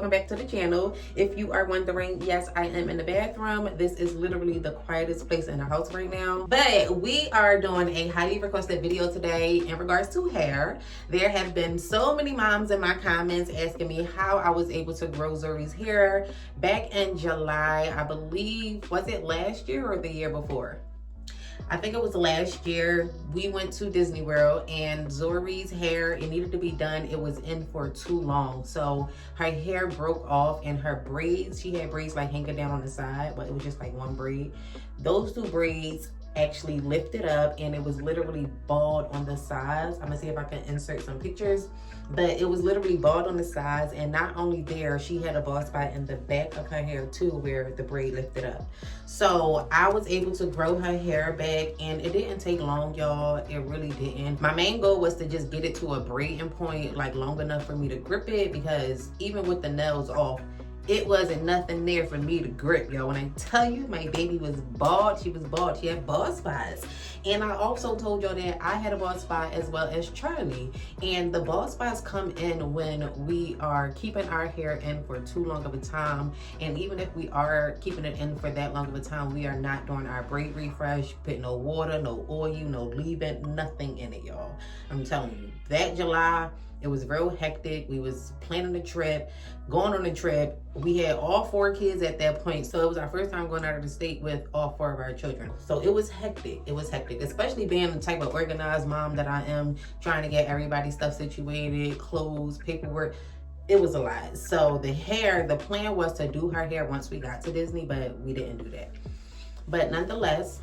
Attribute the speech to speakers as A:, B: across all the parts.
A: welcome back to the channel. If you are wondering, yes, I am in the bathroom. This is literally the quietest place in the house right now. But we are doing a highly requested video today in regards to hair. There have been so many moms in my comments asking me how I was able to grow Zuri's hair back in July. I believe, was it last year or the year before? I think it was last year. We went to Disney World and Zuri's hair, it needed to be done. It was in for too long. So her hair broke off and her braids, she had braids like hanging down on the side, but it was just like one braid. Those two braids actually lifted up and it was literally bald on the sides. I'm gonna see if I can insert some pictures, but it was literally bald on the sides. And not only there, she had a bald spot in the back of her hair too where the braid lifted up. So I was able to grow her hair back and it didn't take long, y'all. It really didn't. My main goal was to just get it to a braiding point, like long enough for me to grip it, because even with the nails off, it wasn't nothing there for me to grip, y'all. When I tell you my baby was bald, she was bald. She had bald spots. And I also told y'all that I had a bald spot as well as Charlie. And the bald spots come in when we are keeping our hair in for too long of a time. And even if we are keeping it in for that long of a time, we are not doing our braid refresh, putting no water, no oil, no leave-in, nothing in it, y'all. I'm telling you, that July, it was real hectic. We was planning a trip, going on a trip. We had all 4 kids at that point. So it was our first time going out of the state with all 4 of our children. So it was hectic. It was hectic, especially being the type of organized mom that I am, trying to get everybody's stuff situated, clothes, paperwork. It was a lot. So the hair, the plan was to do her hair once we got to Disney, but we didn't do that. But nonetheless,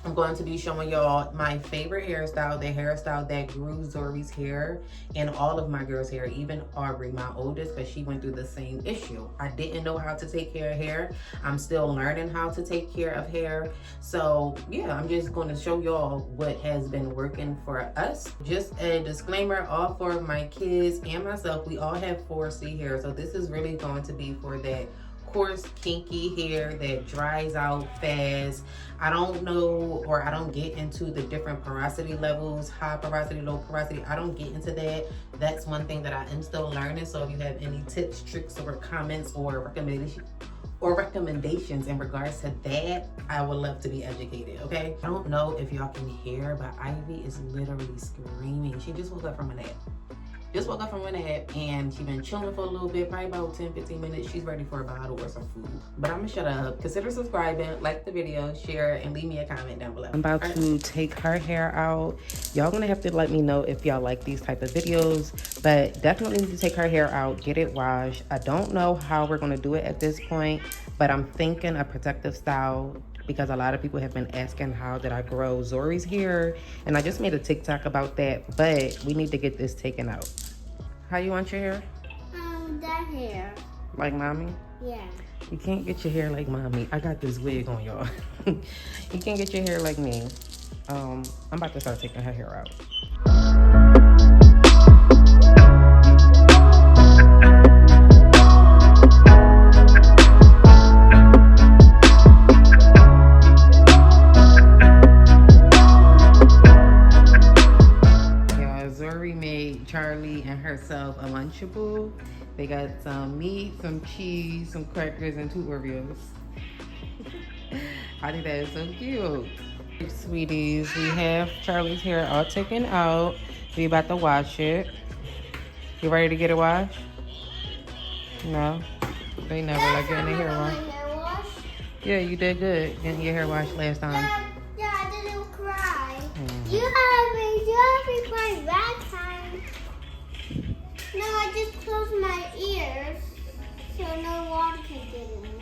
A: I'm going to be showing y'all my favorite hairstyle, the hairstyle that grew Zuri's hair and all of my girls' hair, even Aubrey, my oldest, because she went through the same issue. I didn't know how to take care of hair. I'm still learning how to take care of hair. So yeah, I'm just going to show y'all what has been working for us. Just a disclaimer, all 4 of my kids and myself, we all have 4C hair. So this is really going to be for that coarse, kinky hair that dries out fast. I don't know, or I don't get into the different porosity levels, high porosity, low porosity. I don't get into that. That's one thing that I am still learning. So if you have any tips, tricks, or comments or recommendations in regards to that, I would love to be educated, okay? I don't know if y'all can hear, but Ivy is literally screaming. She just woke up from a nap. And she's been chilling for a little bit, probably about 10-15 minutes. She's ready for a bottle or some food. But I'm gonna shut up. Consider subscribing, like the video, share, and leave me a comment down below. I'm about to take her hair out. Y'all gonna have to let me know if y'all like these type of videos, but definitely need to take her hair out, get it washed. I don't know how we're gonna do it at this point, but I'm thinking a protective style, because a lot of people have been asking how did I grow Zuri's hair, and I just made a TikTok about that, but we need to get this taken out. How you want your hair?
B: That hair.
A: Like mommy?
B: Yeah.
A: You can't get your hair like mommy. I got this wig on, y'all. You can't get your hair like me. I'm about to start taking her hair out. Charlie and herself a Lunchable. They got some meat, some cheese, some crackers, and 2 Oreos. I think that is so cute. Sweeties, we have Charlie's hair all taken out. We about to wash it. You ready to get it washed? No? They never like getting their hair washed. Yeah, you did good getting your hair washed last time.
B: Yeah, I didn't cry. You have me crying that time. No, I just closed my ears so no water can get in.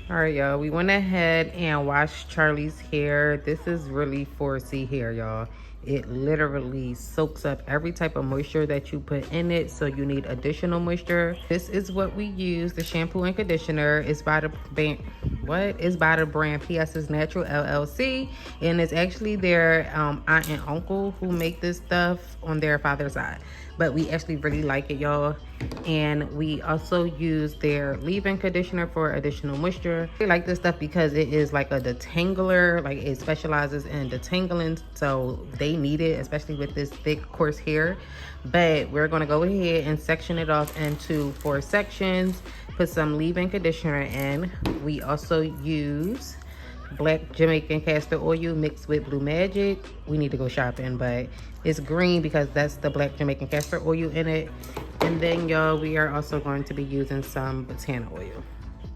A: All right, y'all. We went ahead and washed Charlie's hair. This is really 4C hair, y'all. It literally soaks up every type of moisture that you put in it, so you need additional moisture. This is what we use, the shampoo and conditioner. It's by the What? It's by the brand PS's Natural LLC, and it's actually their aunt and uncle who make this stuff on their father's side. But we actually really like it, y'all. And we also use their leave-in conditioner for additional moisture. We like this stuff because it is like a detangler, like it specializes in detangling, so they need it, especially with this thick, coarse hair. But we're gonna go ahead and section it off into 4 sections, put some leave-in conditioner in. We also use black Jamaican castor oil mixed with Blue Magic. We need to go shopping, but it's green because that's the black Jamaican castor oil in it. And then, y'all, we are also going to be using some Batana oil.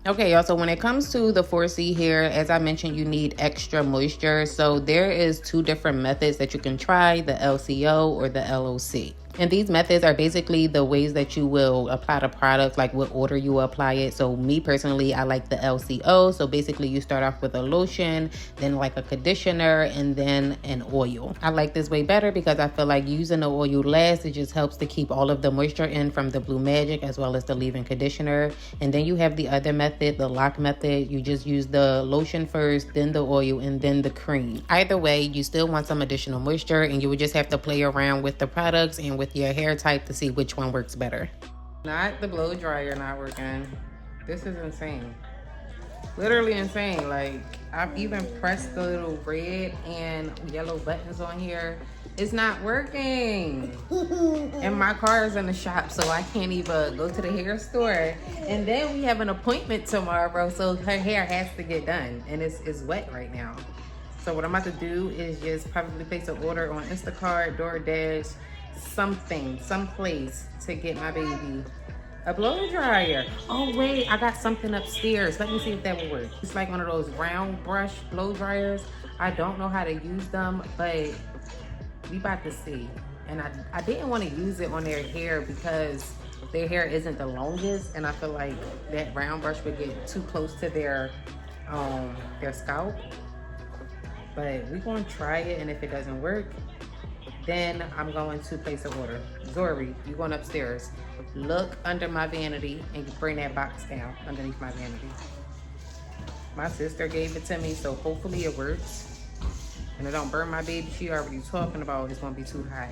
A: Okay, y'all, so when it comes to the 4C hair, as I mentioned, you need extra moisture. So there is 2 different methods that you can try, the LCO or the LOC. And these methods are basically the ways that you will apply the product, like what order you apply it. So me personally, I like the LCO. So basically you start off with a lotion, then like a conditioner, and then an oil. I like this way better because I feel like using the oil last, it just helps to keep all of the moisture in from the Blue Magic as well as the leave-in conditioner. And then you have the other method, the lock method. You just use the lotion first, then the oil, and then the cream. Either way, you still want some additional moisture, and you would just have to play around with the products and with your hair type to see which one works better. Not the blow dryer not working. This is insane. Literally insane. Like, I've even pressed the little red and yellow buttons on here. It's not working. And my car is in the shop, so I can't even go to the hair store. And then we have an appointment tomorrow, so her hair has to get done. And it's wet right now. So what I'm about to do is just probably place an order on Instacart, DoorDash, something, someplace to get my baby a blow dryer. Oh wait, I got something upstairs. Let me see if that will work. It's like one of those round brush blow dryers. I don't know how to use them, but we about to see. And I didn't want to use it on their hair because their hair isn't the longest, and I feel like that round brush would get too close to their scalp. But we're gonna try it, and if it doesn't work, then I'm going to place an order. Zori, you're going upstairs. Look under my vanity and bring that box down underneath my vanity. My sister gave it to me, so hopefully it works. And it don't burn my baby. She already talking about it's gonna be too hot.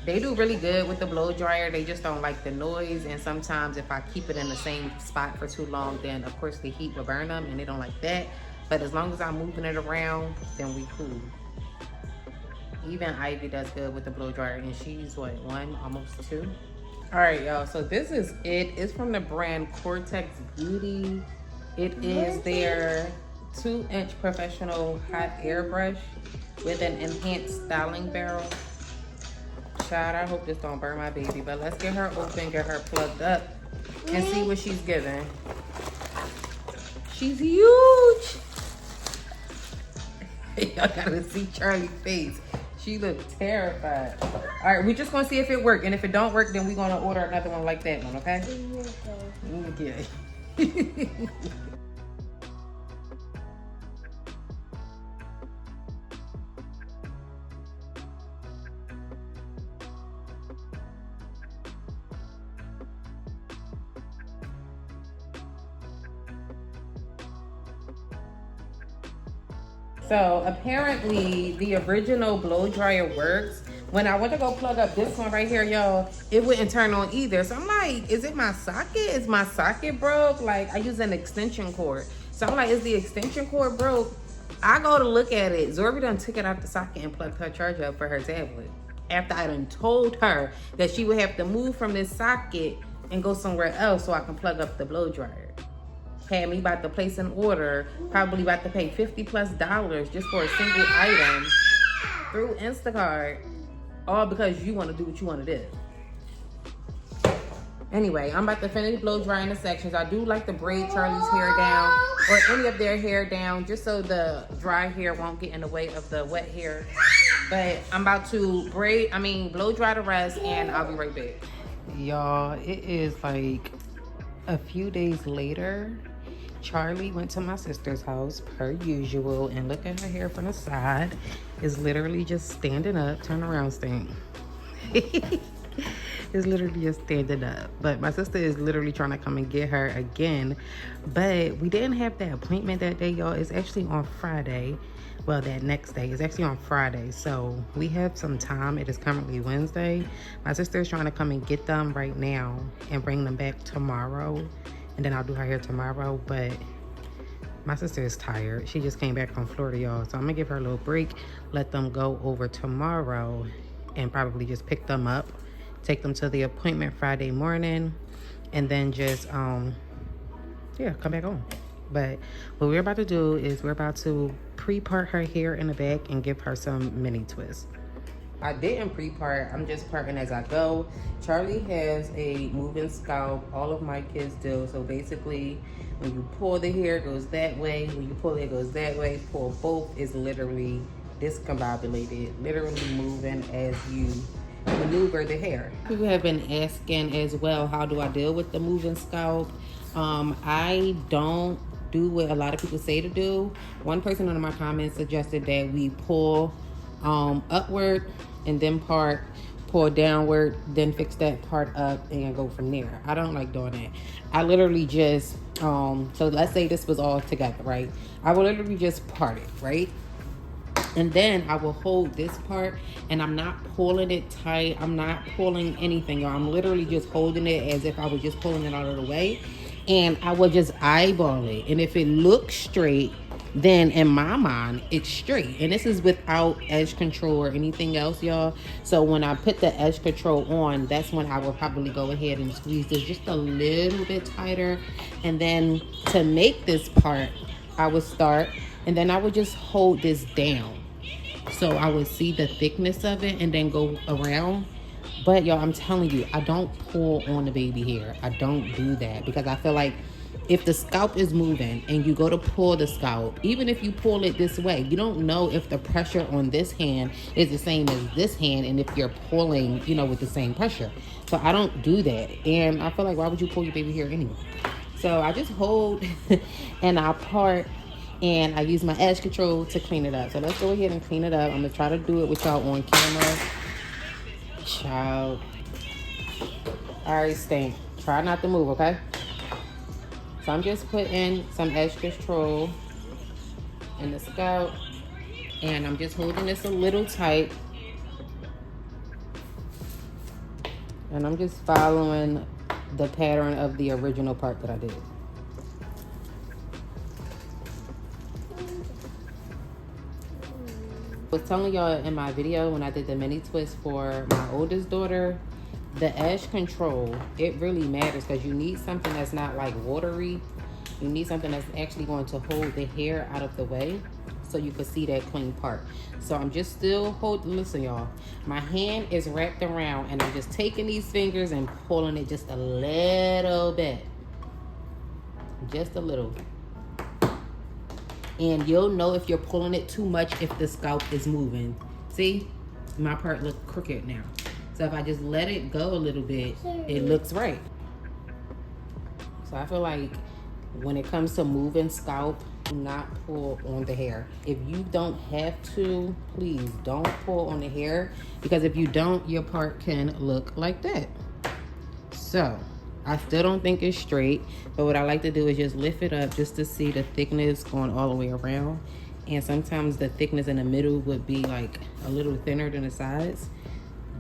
A: They do really good with the blow dryer. They just don't like the noise. And sometimes if I keep it in the same spot for too long, then of course the heat will burn them, and they don't like that. But as long as I'm moving it around, then we cool. Even Ivy does good with the blow dryer, and she's what, 1, almost 2. All right, y'all, so this is it. It's from the brand Cortex Beauty. It is their 2-inch professional hot air brush with an enhanced styling barrel. Child, I hope this don't burn my baby, but let's get her open, get her plugged up, and see what she's giving. She's huge. Y'all gotta see Charlie's face. She looked terrified. All right, we're just gonna see if it works. And if it don't work, then we're gonna order another one like that one, okay? Okay. So apparently the original blow dryer works. When I went to go plug up this one right here, y'all, it wouldn't turn on either. So I'm like, is it my socket? Is my socket broke? Like, I use an extension cord. So I'm like, is the extension cord broke? I go to look at it. Zori done took it out the socket and plugged her charger up for her tablet. After I done told her that she would have to move from this socket and go somewhere else so I can plug up the blow dryer. Had me about to place an order, probably about to pay $50+ just for a single item through Instacart, all because you want to do what you want to do. Anyway, I'm about to finish blow drying the sections. I do like to braid Charlie's hair down or any of their hair down just so the dry hair won't get in the way of the wet hair. But I'm about to blow dry the rest, and I'll be right back. Y'all, it is like a few days later. Charlie went to my sister's house per usual, and look at her hair from the side. It's literally just standing up. Turn around, Stink. is literally just standing up. But my sister is literally trying to come and get her again. But we didn't have that appointment that day, y'all. It's actually on Friday. Well, that next day is actually on Friday. So we have some time. It is currently Wednesday. My sister is trying to come and get them right now and bring them back tomorrow. And then I'll do her hair tomorrow. But my sister is tired. She just came back from Florida, y'all. So I'm gonna give her a little break, let them go over tomorrow, and probably just pick them up, take them to the appointment Friday morning, and then just yeah, come back home. But what we're about to do is we're about to pre-part her hair in the back and give her some mini twists. I didn't pre-part, I'm just parting as I go. Charlie has a moving scalp, all of my kids do. So basically, when you pull the hair, it goes that way. When you pull it, goes that way. Pull both is literally discombobulated, literally moving as you maneuver the hair. People have been asking as well, how do I deal with the moving scalp? I don't do what a lot of people say to do. One person under my comments suggested that we pull upward and then part, pull downward, then fix that part up and go from there. I don't like doing that. I literally just so let's say this was all together, right? I will literally just part it, right? And then I will hold this part, and I'm not pulling it tight. I'm not pulling anything. I'm literally just holding it as if I was just pulling it out of the way. And I will just eyeball it. And if it looks straight, then in my mind, it's straight. And this is without edge control or anything else, y'all. So when I put the edge control on, that's when I will probably go ahead and squeeze this just a little bit tighter. And then to make this part, I would start, and then I would just hold this down. So I would see the thickness of it and then go around. But y'all, I'm telling you, I don't pull on the baby hair. I don't do that because I feel like if the scalp is moving and you go to pull the scalp, even if you pull it this way, you don't know if the pressure on this hand is the same as this hand and if you're pulling, you know, with the same pressure. So I don't do that. And I feel like, why would you pull your baby hair anyway? So I just hold and I part, and I use my edge control to clean it up. So let's go ahead and clean it up. I'm gonna try to do it with y'all on camera. Child. All right, stink. Try not to move, okay? So I'm just putting some edge control in the scalp, and I'm just holding this a little tight. And I'm just following the pattern of the original part that I did. I was telling y'all in my video when I did the mini twist for my oldest daughter, the edge control, it really matters because you need something that's not like watery. You need something that's actually going to hold the hair out of the way so you can see that clean part. So I'm just still holding, listen y'all, my hand is wrapped around and I'm just taking these fingers and pulling it just a little bit. Just a little. And you'll know if you're pulling it too much if the scalp is moving. See, my part looks crooked now. So if I just let it go a little bit, it looks right. So I feel like when it comes to moving scalp, do not pull on the hair. If you don't have to, please don't pull on the hair, because if you don't, your part can look like that. So I still don't think it's straight, but what I like to do is just lift it up just to see the thickness going all the way around. And sometimes the thickness in the middle would be like a little thinner than the sides.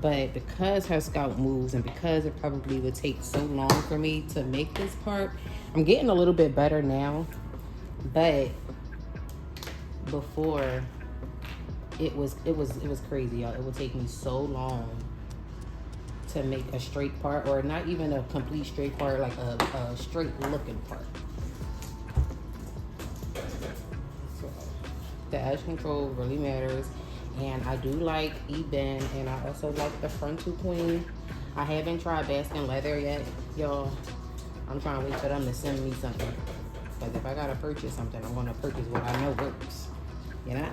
A: But because her scalp moves and because it probably would take so long for me to make this part, I'm getting a little bit better now. But before, it was crazy, y'all. It would take me so long to make a straight part, or not even a complete straight part, like a straight looking part. So the edge control really matters. And I do like Ebin, and I also like the Frontal Queen. I haven't tried basking leather yet, y'all. I'm trying to wait for them to send me something. Because if I gotta purchase something, I'm gonna purchase what I know works. You know?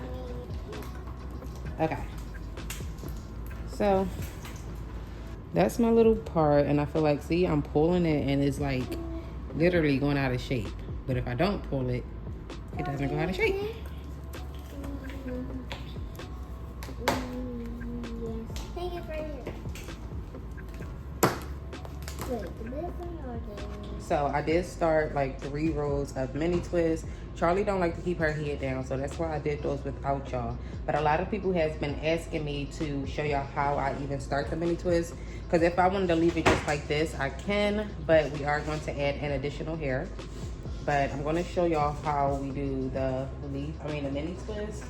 A: Okay. So that's my little part, and I feel like, see, I'm pulling it, and it's like literally going out of shape. But if I don't pull it, it doesn't go out of shape. So I did start like 3 rows of mini twists. Charlie don't like to keep her head down, so that's why I did those without y'all. But a lot of people has been asking me to show y'all how I even start the mini twist. Because if I wanted to leave it just like this, I can, but we are going to add an additional hair. But I'm going to show y'all how we do the mini twist.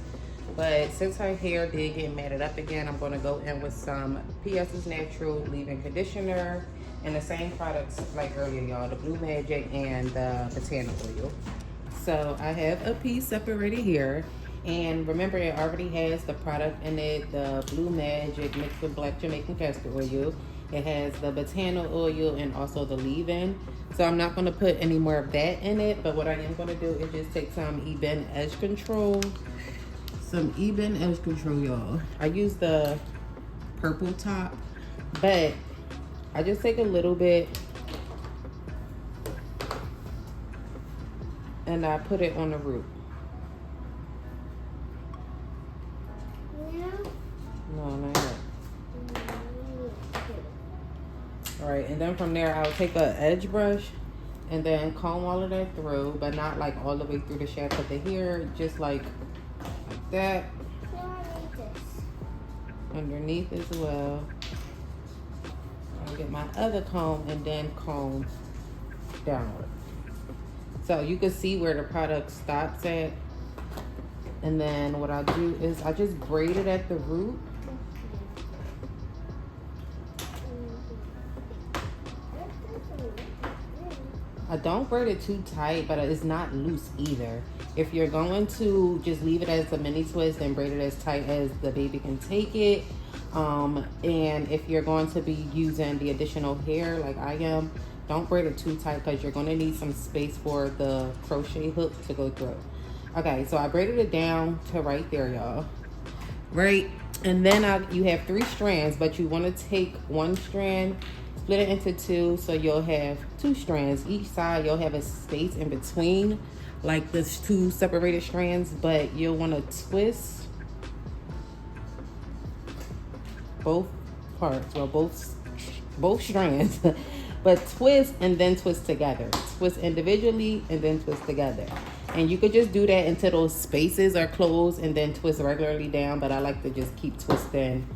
A: But since her hair did get matted up again, I'm going to go in with some PS's Natural leave-in conditioner and the same products like earlier, y'all, the Blue Magic and the Batana Oil. So I have a piece separated here, and remember it already has the product in it, the Blue Magic mixed with black Jamaican castor oil. It has the Batana Oil and also the leave-in. So I'm not going to put any more of that in it, but what I am going to do is just take some Ebin edge control. Some Ebin edge control, y'all. I use the purple top, but I just take a little bit and I put it on the root.
B: Yeah.
A: No, not yet. All right, and then from there, I'll take a edge brush and then comb all of that through, but not like all the way through the shaft of the hair, just like that. Underneath as well. I'll get my other comb and then comb downward. So you can see where the product stops at. And then what I do is I just braid it at the root. I don't braid it too tight, but it's not loose either. If you're going to just leave it as a mini twist and braid it as tight as the baby can take it, and if you're going to be using the additional hair like I am, don't braid it too tight because you're going to need some space for the crochet hook to go through. Okay, so I braided it down to right there, y'all. Right, and then you have 3 strands, but you want to take one strand, split it into 2, so you'll have 2 strands. Each side you'll have a space in between, like this 2 separated strands, but you'll want to twist both parts, or both strands, but twist and then twist together. Twist individually and then twist together. And you could just do that until those spaces are closed and then twist regularly down, but I like to just keep twisting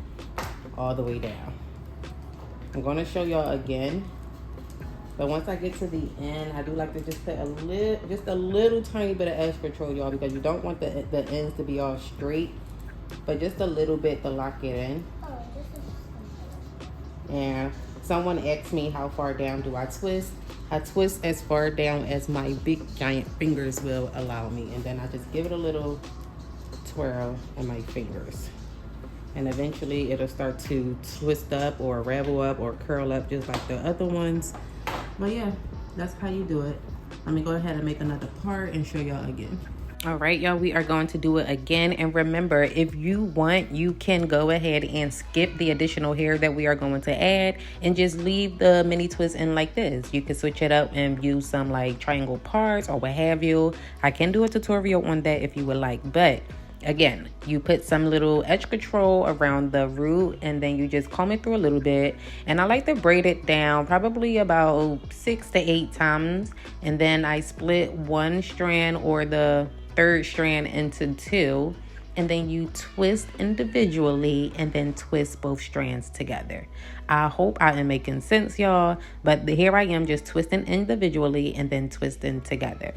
A: all the way down. I'm going to show y'all again, but once I get to the end, I do like to just put a little tiny bit of edge control, y'all, because you don't want the ends to be all straight, but just a little bit to lock it in. And someone asked me how far down do I twist. I twist as far down as my big giant fingers will allow me, and then I just give it a little twirl in my fingers, and eventually it'll start to twist up or ravel up or curl up just like the other ones. But yeah, that's how you do it. Let me go ahead and make another part and show y'all again. All right, y'all, we are going to do it again. And remember, if you want, you can go ahead and skip the additional hair that we are going to add and just leave the mini twist in like this. You can switch it up and use some like triangle parts or what have you. I can do a tutorial on that if you would like, but again, you put some little edge control around the root and then you just comb it through a little bit. And I like to braid it down probably about 6 to 8 times. And then I split one strand or the 3rd strand into 2. And then you twist individually and then twist both strands together. I hope I am making sense, y'all. But here I am just twisting individually and then twisting together.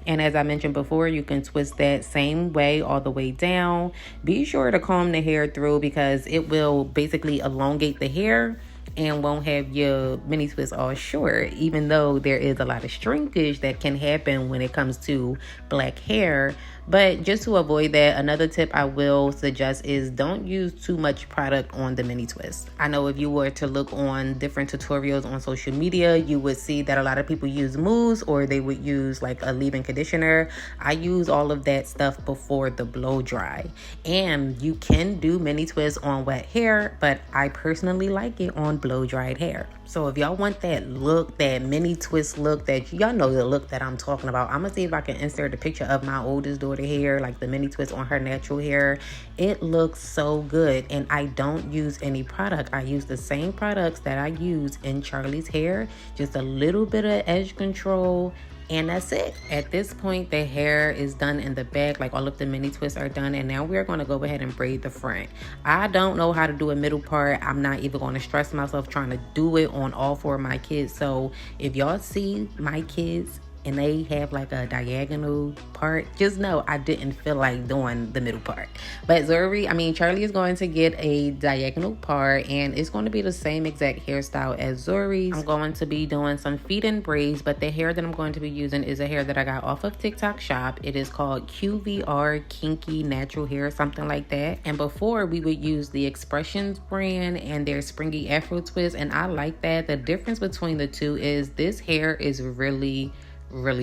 A: And as I mentioned before, you can twist that same way all the way down. Be sure to comb the hair through because it will basically elongate the hair and won't have your mini twist all short, even though there is a lot of shrinkage that can happen when it comes to black hair. But just to avoid that, another tip I will suggest is don't use too much product on the mini twist. I know if you were to look on different tutorials on social media, you would see that a lot of people use mousse or they would use like a leave-in conditioner. I use all of that stuff before the blow dry. And you can do mini twists on wet hair, but I personally like it on blow dried hair. So if y'all want that look, that mini twist look, that y'all know the look that I'm talking about, I'm gonna see if I can insert a picture of my oldest daughter sort of hair, like the mini twist on her natural hair. It looks so good, and I don't use any product. I use the same products that I use in Charlie's hair, just a little bit of edge control, and that's it. At this point, the hair is done in the back, like all of the mini twists are done, and now we're going to go ahead and braid the front. I don't know how to do a middle part. I'm not even going to stress myself trying to do it on all 4 of my kids. So if y'all see my kids and they have like a diagonal part, just know I didn't feel like doing the middle part. But Charlie is going to get a diagonal part, and it's going to be the same exact hairstyle as Zuri's. I'm going to be doing some feed-in braids, but the hair that I'm going to be using is a hair that I got off of TikTok shop. It is called QVR Kinky Natural Hair, something like that. And before, we would use the Expressions brand and their springy afro twist, and I like that. The difference between the two is this hair is really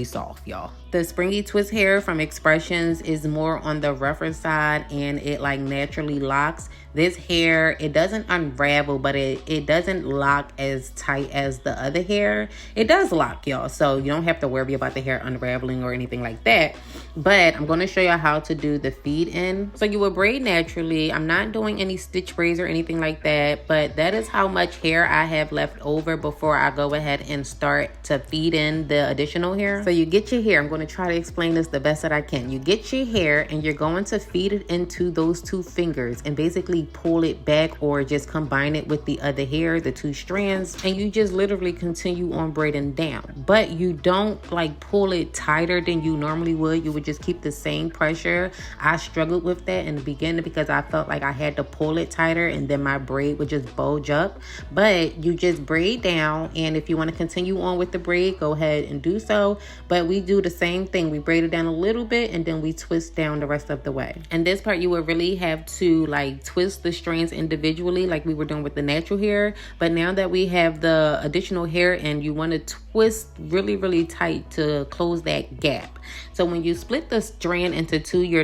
A: soft, y'all. The springy twist hair from Expressions is more on the rougher side, and it like naturally locks. This hair, it doesn't unravel, but it doesn't lock as tight as the other hair. It does lock, y'all, so you don't have to worry about the hair unraveling or anything like that. But I'm going to show you how to do the feed in. So you will braid naturally. I'm not doing any stitch braids or anything like that, but that is how much hair I have left over before I go ahead and start to feed in the additional hair. So you get your hair. I'm going to try to explain this the best that I can. You get your hair and you're going to feed it into those 2 fingers and basically pull it back, or just combine it with the other hair, the 2 strands, and you just literally continue on braiding down. But you don't like pull it tighter than you normally would. You would just keep the same pressure. I struggled with that in the beginning because I felt like I had to pull it tighter and then my braid would just bulge up. But you just braid down, and if you want to continue on with the braid, go ahead and do so. But we do the same thing. We braid it down a little bit and then we twist down the rest of the way. And this part, you would really have to like twist the strands individually like we were doing with the natural hair. But now that we have the additional hair in, you want to twist really tight to close that gap. So when you split the strand into 2, you're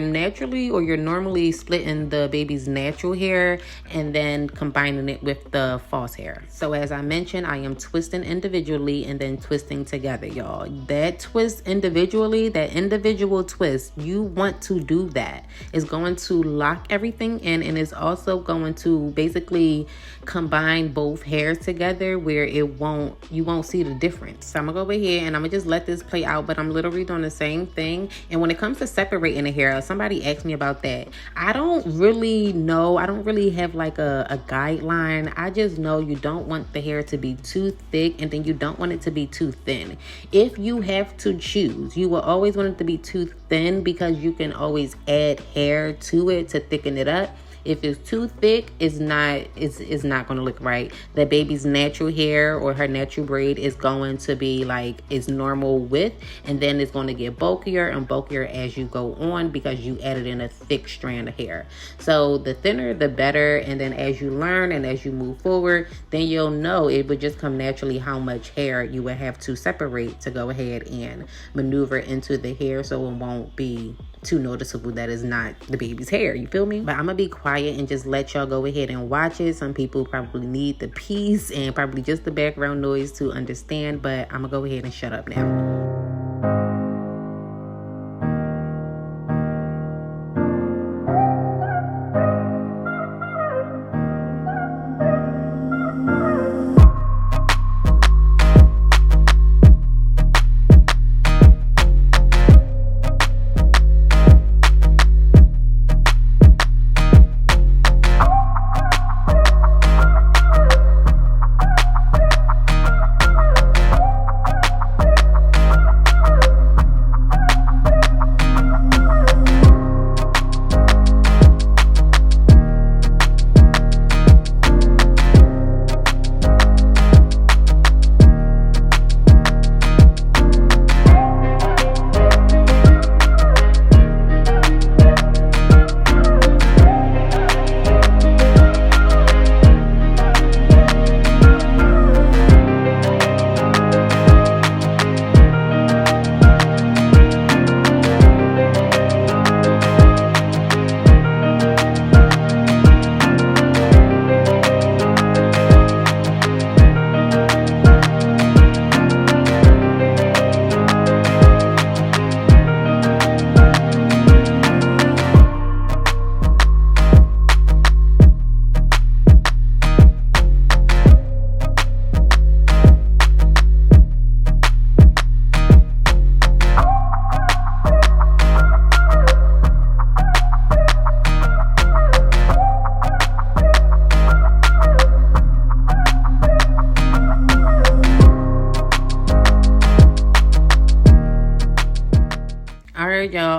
A: normally splitting the baby's natural hair and then combining it with the false hair. So as I mentioned, I am twisting individually and then twisting together, y'all. That twist individually, that individual twist, you want to do that. It's going to lock everything in, and it's also going to basically combine both hairs together where you won't see the difference. So I'm gonna go over here and I'm gonna just let this play out, but I'm literally doing the same thing. And when it comes to separating the hair, somebody asked me about that. I don't really know. I don't really have like a guideline. I just know you don't want the hair to be too thick, and then you don't want it to be too thin. If you have to choose, you will always want it to be too thin because you can always add hair to it to thicken it up. If it's too thick, it's not going to look right. The baby's natural hair or her natural braid is going to be like its normal width, and then it's going to get bulkier and bulkier as you go on because you added in a thick strand of hair. So the thinner, the better. And then as you learn and as you move forward, then you'll know it would just come naturally how much hair you would have to separate to go ahead and maneuver into the hair, so it won't be too noticeable that is not the baby's hair. You feel me? But I'm gonna be quiet and just let y'all go ahead and watch it. Some people probably need the peace and probably just the background noise to understand, but I'm gonna go ahead and shut up now.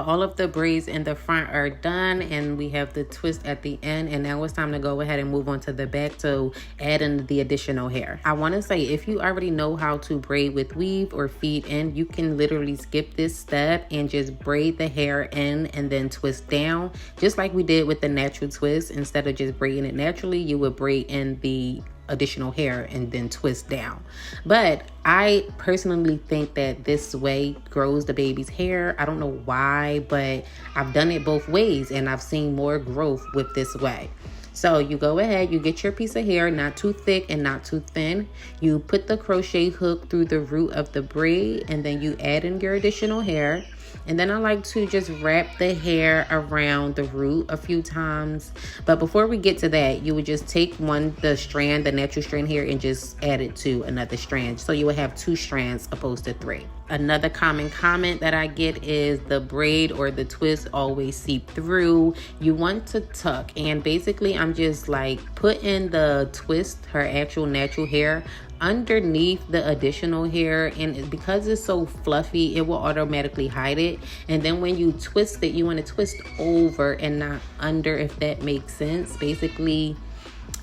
A: all of the braids in the front are done, and we have the twist at the end, and now it's time to go ahead and move on to the back to add in the additional hair. I want to say, if you already know how to braid with weave or feed in, you can literally skip this step and just braid the hair in and then twist down, just like we did with the natural twist. Instead of just braiding it naturally, you would braid in the additional hair and then twist down. But I personally think that this way grows the baby's hair. I don't know why, but I've done it both ways and I've seen more growth with this way. So you go ahead, you get your piece of hair, not too thick and not too thin. You put the crochet hook through the root of the braid, and then you add in your additional hair. And then I like to just wrap the hair around the root a few times. But before we get to that, you would just take the natural strand here, and just add it to another strand. So you would have 2 strands opposed to 3. Another common comment that I get is the braid or the twist always seep through. You want to tuck, and basically I'm just like putting the twist, her actual natural hair, underneath the additional hair, and because it's so fluffy, it will automatically hide it. And then when you twist it, you want to twist over and not under, if that makes sense. Basically,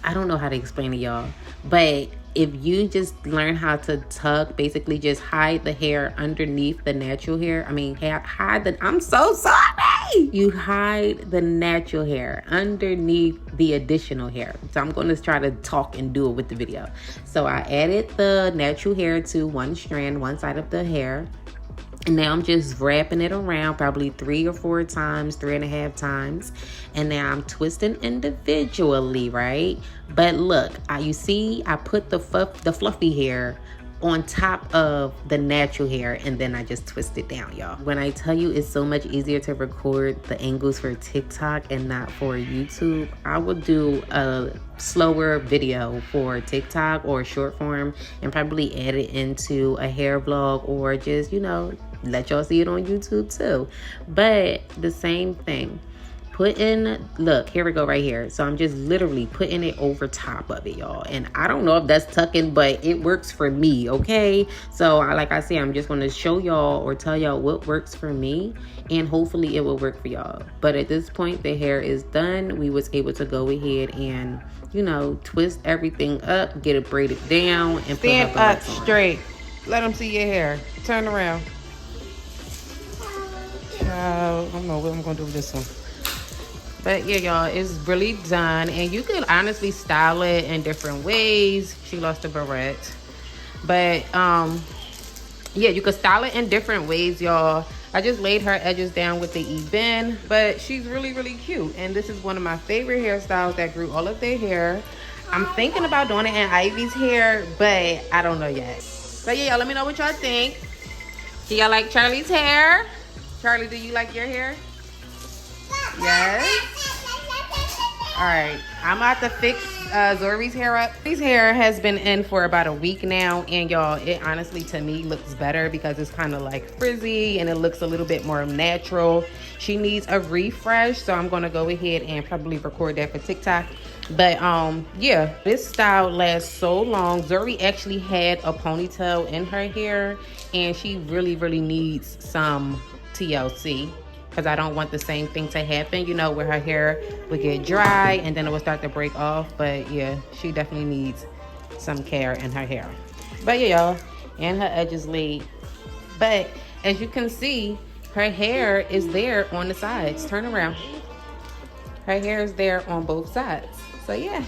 A: I don't know how to explain it, y'all, but if you just learn how to tuck, basically just hide the hair underneath the natural hair. I'm so sorry. You hide the natural hair underneath the additional hair. So I'm going to try to talk and do it with the video. So I added the natural hair to one strand, one side of the hair. And now I'm just wrapping it around probably 3 or 4 times, 3.5 times. And now I'm twisting individually, right? But look, you see, I put the fluffy hair on top of the natural hair, and then I just twist it down, y'all. When I tell you it's so much easier to record the angles for TikTok and not for YouTube, I will do a slower video for TikTok or short form and probably add it into a hair vlog, or just, let y'all see it on YouTube too. But the same thing. Look, here we go right here. So I'm just literally putting it over top of it, y'all. And I don't know if that's tucking, but it works for me, okay? So like I said, I'm just going to show y'all or tell y'all what works for me, and hopefully it will work for y'all. But at this point, the hair is done. We was able to go ahead and, twist everything up, get it braided down, and
C: stand up straight. Let them see your hair. Turn around. I don't know what I'm going to do with this one.
A: But yeah, y'all, it's really done. And you could honestly style it in different ways. She lost a barrette. But yeah, you could style it in different ways, y'all. I just laid her edges down with the Ebin, but she's really, really cute. And this is one of my favorite hairstyles that grew all of their hair. I'm thinking about doing it in Ivy's hair, but I don't know yet. But yeah, y'all, let me know what y'all think. Do y'all like Charlie's hair? Charlie, do you like your hair? Yes. All right, I'm about to fix Zori's hair up. His hair has been in for about a week now, and y'all, it honestly to me looks better because it's kind of like frizzy and it looks a little bit more natural. She needs a refresh, so I'm gonna go ahead and probably record that for TikTok. But yeah, this style lasts so long. Zori actually had a ponytail in her hair, and she really, really needs some TLC. Because I don't want the same thing to happen, where her hair would get dry and then it would start to break off. But yeah, she definitely needs some care in her hair. But yeah, y'all, and her edges laid. But as you can see, her hair is there on the sides. Turn around. Her hair is there on both sides. So yeah,